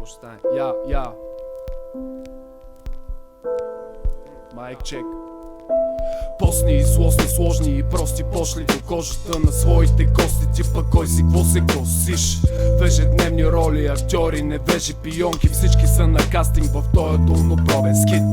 какво ще стане. Я. Майк чек. Постни и злостни, сложни и прости пошли до кожата на своите кости. Типа кой си, кво се косиш? Ежедневни роли, актьори, невежи пионки. Всички са на кастинг в този долнопробен скит.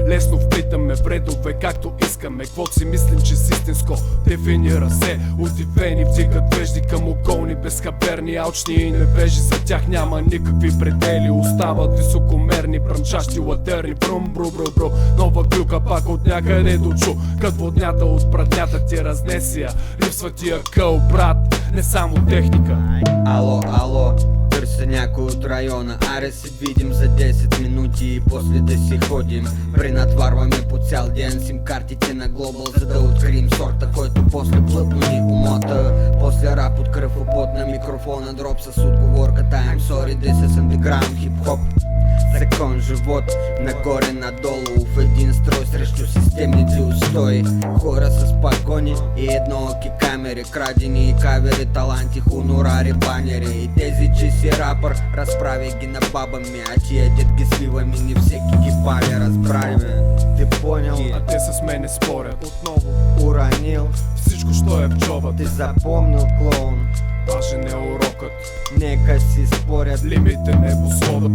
Лесно вплитаме в редове както искаме. Квото си мислим, че с истинско дефинира се. Удивени вдигат вежди към околни, безхаберни, алчни и невежи. За тях няма никакви предели. Остават високомерни, бръмчащи латерни. Брум, бро. Нова клюка пак от някъде дочу. Кът воднята от праднята ти разнесия. Липсва ти акъл, брат, не само техника. Ало, търся някой от района. Аре се видим за 10 минути и после да си ходим. Пренатварваме по цял ден сим картите на глобал, за да открием сорта, който после плътно ни умота. После рап от кръв опот на микрофона, дроп с отговорката I'm sorry, this is underground хип-хоп. Закон живот, нагоре надолу, в един строй срещу системните устои. Хора с пагони и еднооки камери, крадени и кавери, таланти, хонорари, банери. И тези, че си рапър, разправя ги на баба ми, а тия дед ги сливаме, не всеки ги пали, разбрали ме. Ти понял? А те с мене спорят. Отново уранил всичко, що е в джоба. Ти запомнил, клоун? Важен е урокът, нека си спорят, лимите небосвода.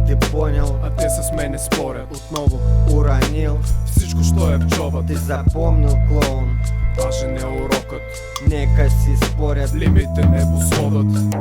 Ти понял? А те с мене спорят. Отново уранил всичко, що е в джоба. Ти запомнил, клоун? Важен е урокът, нека си спорят, лимите небосводът.